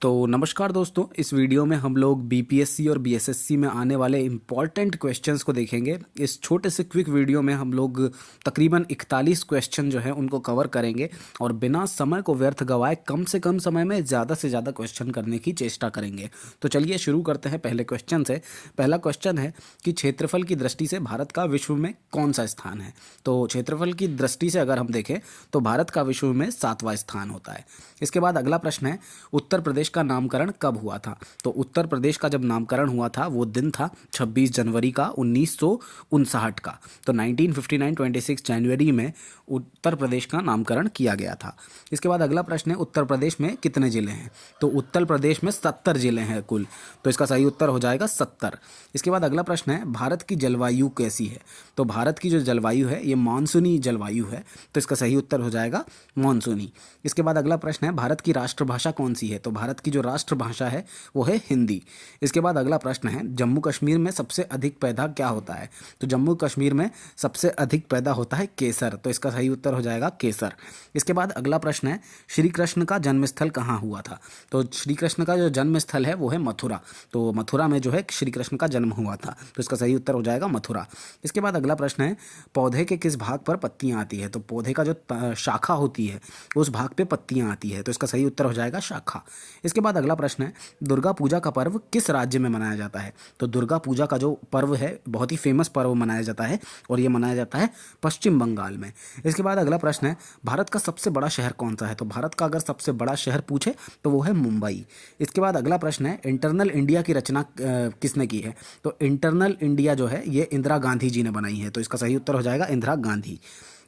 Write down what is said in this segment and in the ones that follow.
तो नमस्कार दोस्तों, इस वीडियो में हम लोग बीपीएससी और बीएसएससी में आने वाले इम्पॉर्टेंट क्वेश्चंस को देखेंगे। इस छोटे से क्विक वीडियो में हम लोग तकरीबन 41 क्वेश्चन जो है उनको कवर करेंगे और बिना समय को व्यर्थ गवाए कम से कम समय में ज़्यादा से ज़्यादा क्वेश्चन करने की चेष्टा करेंगे। तो चलिए शुरू करते हैं पहले क्वेश्चन से। पहला क्वेश्चन है कि क्षेत्रफल की दृष्टि से भारत का विश्व में कौन सा स्थान है। तो क्षेत्रफल की दृष्टि से अगर हम देखें तो भारत का विश्व में 7वां स्थान होता है। इसके बाद अगला प्रश्न है, उत्तर प्रदेश का नामकरण कब हुआ था। तो उत्तर प्रदेश का जब नामकरण हुआ था वो दिन था 26 जनवरी का 1959 का। तो 1959 26 जनवरी में उत्तर प्रदेश का नामकरण किया गया था। इसके बाद अगला प्रश्न है, उत्तर प्रदेश में कितने ज़िले हैं। तो उत्तर प्रदेश में 70 ज़िले हैं कुल। तो इसका सही उत्तर हो जाएगा 70। इसके बाद अगला प्रश्न है, भारत की जलवायु कैसी है। तो भारत की जो जलवायु है ये मानसूनी जलवायु है। तो इसका सही उत्तर हो जाएगा मानसूनी। इसके बाद अगला प्रश्न है, भारत की राष्ट्रभाषा कौन सी है। तो भारत की जो राष्ट्रभाषा है वो है हिंदी। इसके बाद अगला प्रश्न है, जम्मू कश्मीर में सबसे अधिक पैदा क्या होता है। तो जम्मू कश्मीर में सबसे अधिक पैदा होता है केसर। तो इसका सही उत्तर हो जाएगा केसर। इसके बाद अगला प्रश्न है, श्री कृष्ण का जन्मस्थल कहाँ हुआ था। तो श्री कृष्ण का जो जन्मस्थल है वो है मथुरा। तो मथुरा में जो है श्री कृष्ण का जन्म हुआ था। तो इसका सही उत्तर हो जाएगा मथुरा। इसके बाद अगला प्रश्न है, पौधे के किस भाग पर पत्तियां आती है। तो पौधे का जो शाखा होती है उस भाग पे पत्तियां आती है। तो इसका सही उत्तर हो जाएगा शाखा। इसके बाद अगला प्रश्न है, दुर्गा पूजा का पर्व किस राज्य में मनाया जाता है। तो दुर्गा पूजा का जो पर्व है बहुत ही फेमस पर्व मनाया जाता है और ये मनाया जाता है पश्चिम बंगाल में। इसके बाद अगला प्रश्न है, भारत का सबसे बड़ा शहर कौन सा है। तो भारत का अगर सबसे बड़ा शहर पूछे तो वो है मुंबई। इसके बाद अगला प्रश्न है, इंटरनल इंडिया की रचना किसने की है। तो इंटरनल इंडिया जो है ये इंदिरा गांधी जी ने बनाई है। तो इसका सही उत्तर हो जाएगा इंदिरा गांधी।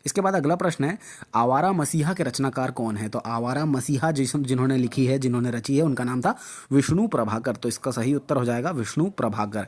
इसके बाद अगला प्रश्न है, आवारा मसीहा के रचनाकार कौन है। तो आवारा मसीहा जिन्होंने लिखी है, जिन्होंने रची है, उनका नाम था विष्णु प्रभाकर। तो इसका सही उत्तर हो जाएगा विष्णु प्रभाकर।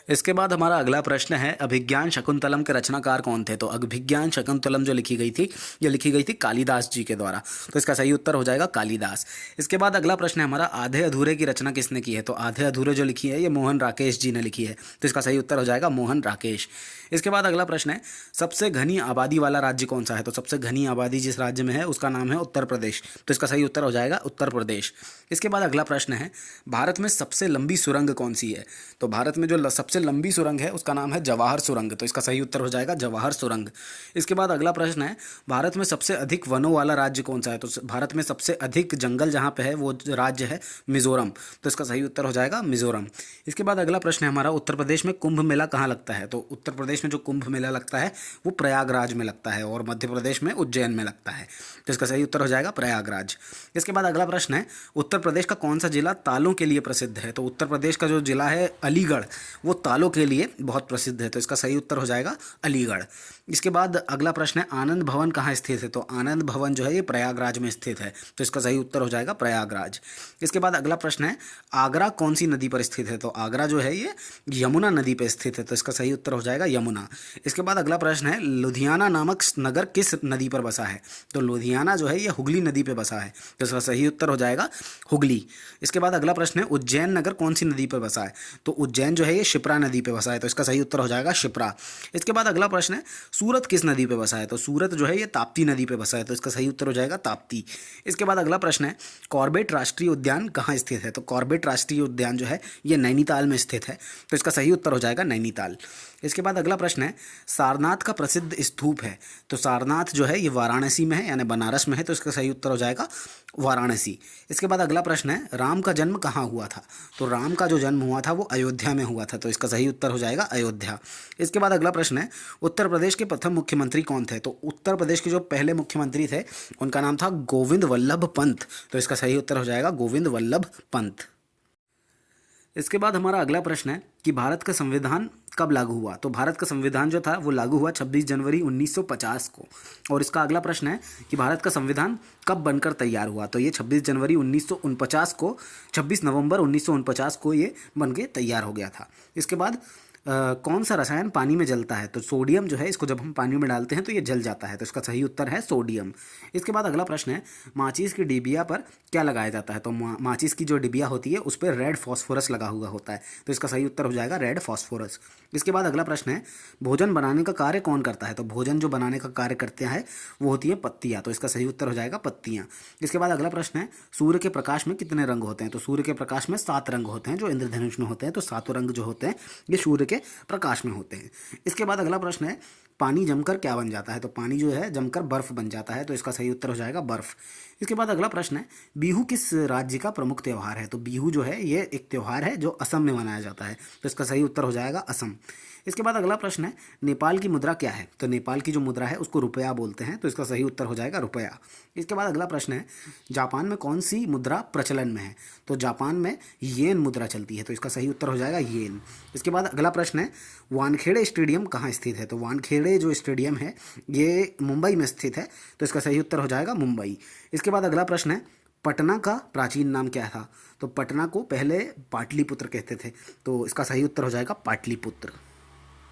इसके बाद हमारा अगला प्रश्न है, अभिज्ञान शकुंतलम के रचनाकार कौन थे। तो अभिज्ञान शकुंतलम जो लिखी गई थी ये लिखी गई थी कालिदास जी के द्वारा। तो इसका सही उत्तर हो जाएगा कालिदास। इसके बाद अगला प्रश्न है हमारा, आधे अधूरे की रचना किसने की है। तो आधे अधूरे जो लिखी है ये मोहन राकेश जी ने लिखी है। तो इसका सही उत्तर हो जाएगा मोहन राकेश। इसके बाद अगला प्रश्न है, सबसे घनी आबादी वाला राज्य कौन सा है। तो सबसे घनी आबादी जिस राज्य में है उसका नाम है उत्तर प्रदेश। तो इसका सही उत्तर हो जाएगा उत्तर प्रदेश। इसके बाद अगला प्रश्न है, भारत में सबसे लंबी सुरंग कौन सी है। तो भारत में जो सबसे लंबी सुरंग है उसका नाम है जवाहर सुरंग। तो इसका सही उत्तर हो जाएगा जवाहर सुरंग। इसके बाद अगला प्रश्न है, भारत में सबसे अधिक वनों वाला राज्य कौन सा है। तो भारत में सबसे अधिक जंगल जहाँ पे है वो राज्य है मिजोरम। तो इसका सही उत्तर हो जाएगा मिजोरम। इसके बाद अगला प्रश्न है हमारा, उत्तर प्रदेश में कुंभ मेला कहाँ लगता है। तो उत्तर प्रदेश में जो कुंभ मेला लगता है वो प्रयागराज में लगता है और मध्य प्रदेश में उज्जैन में लगता है। तो इसका सही उत्तर हो जाएगा प्रयागराज। इसके बाद अगला प्रश्न है, उत्तर प्रदेश का कौन सा जिला तालों के लिए प्रसिद्ध है। तो उत्तर प्रदेश का जो जिला है अलीगढ़ वो तालों के लिए बहुत प्रसिद्ध है। तो इसका सही उत्तर हो जाएगा अलीगढ़। इसके बाद अगला प्रश्न है, आनंद भवन कहाँ स्थित है। तो आनंद भवन जो है ये प्रयागराज में स्थित है। तो इसका सही उत्तर हो जाएगा प्रयागराज। इसके बाद अगला प्रश्न है, आगरा कौन सी नदी पर स्थित है। तो आगरा जो है ये यमुना नदी पर स्थित है। तो इसका सही उत्तर हो जाएगा यमुना। इसके बाद अगला प्रश्न है, लुधियाना नामक नगर किस नदी पर बसा है। तो लुधियाना जो है ये हुगली नदी पर बसा है। तो इसका सही उत्तर हो जाएगा हुगली। इसके बाद अगला प्रश्न है, उज्जैन नगर कौन सी नदी पर बसा है। तो उज्जैन जो है ये शिप्रा नदी पर बसा है। तो इसका सही उत्तर हो जाएगा शिप्रा। इसके बाद अगला प्रश्न है, सूरत किस नदी पे बसा है। तो सूरत जो है ये ताप्ती नदी पे बसा है। तो इसका सही उत्तर हो जाएगा ताप्ती। इसके बाद अगला प्रश्न है, कॉर्बेट राष्ट्रीय उद्यान कहाँ स्थित है। तो कॉर्बेट राष्ट्रीय उद्यान जो है ये नैनीताल में स्थित है। तो इसका सही उत्तर हो जाएगा नैनीताल। इसके बाद अगला प्रश्न है, सारनाथ का प्रसिद्ध स्तूप है। तो सारनाथ जो है ये वाराणसी में है यानी बनारस में है। तो इसका सही उत्तर हो जाएगा वाराणसी। इसके बाद अगला प्रश्न है, राम का जन्म कहाँ हुआ था। तो राम का जो जन्म हुआ था वो अयोध्या में हुआ था। तो इसका सही उत्तर हो जाएगा अयोध्या। इसके बाद अगला प्रश्न है, उत्तर प्रदेश के प्रथम मुख्यमंत्री कौन थे। तो उत्तर प्रदेश के जो पहले मुख्यमंत्री थे उनका नाम था गोविंद वल्लभ पंत। तो इसका सही उत्तर हो जाएगा गोविंद वल्लभ पंत। इसके बाद हमारा अगला प्रश्न है कि भारत का संविधान कब लागू हुआ। तो भारत का संविधान जो था वो लागू हुआ 26 जनवरी 1950 को। और इसका अगला प्रश्न है कि भारत का संविधान कब बनकर तैयार हुआ। तो ये 26 जनवरी 1949 को 26 नवंबर 1949 को ये बन के तैयार हो गया था। इसके बाद कौन सा रसायन पानी में जलता है? तो सोडियम जो है, इसको जब हम पानी में डालते हैं तो ये जल जाता है, तो इसका सही उत्तर है सोडियम। इसके बाद अगला प्रश्न है, माचिस की डिबिया पर क्या लगाया जाता है? तो माचिस की जो डिबिया होती है उस पर रेड फॉस्फोरस लगा हुआ होता है, तो इसका सही उत्तर हो जाएगा रेड फॉस्फोरस। इसके बाद अगला प्रश्न है, भोजन बनाने का कार्य कौन करता है? तो भोजन जो बनाने का कार्य करते हैं वो होती है पत्तियाँ, तो इसका सही उत्तर हो जाएगा पत्तियाँ। इसके बाद अगला प्रश्न है, सूर्य के प्रकाश में कितने रंग होते हैं? तो सूर्य के प्रकाश में 7 रंग होते हैं जो इंद्रधनुष में होते हैं, तो 7 रंग जो होते हैं ये सूर्य के प्रकाश में होते हैं। इसके बाद अगला प्रश्न है, पानी जमकर क्या बन जाता है? तो पानी जो है जमकर बर्फ बन जाता है, तो इसका सही उत्तर हो जाएगा बर्फ। इसके बाद अगला प्रश्न है, बिहू किस राज्य का प्रमुख त्यौहार है? तो बिहू जो है ये एक त्यौहार है जो असम में मनाया जाता है, तो इसका सही उत्तर हो जाएगा असम। इसके बाद अगला प्रश्न है, नेपाल की मुद्रा क्या है? तो नेपाल की जो मुद्रा है उसको रुपया बोलते हैं, तो इसका सही उत्तर हो जाएगा रुपया। इसके बाद अगला प्रश्न है, जापान में कौन सी मुद्रा प्रचलन में है? तो जापान में येन मुद्रा चलती है, तो इसका सही उत्तर हो जाएगा येन। इसके बाद अगला प्रश्न है, वानखेड़े स्टेडियम कहाँ स्थित है? तो वानखेड़े जो स्टेडियम है ये मुंबई में स्थित है, तो इसका सही उत्तर हो जाएगा मुंबई। इसके बाद अगला प्रश्न है, पटना का प्राचीन नाम क्या था? तो पटना को पहले पाटलिपुत्र कहते थे, तो इसका सही उत्तर हो जाएगा पाटलिपुत्र।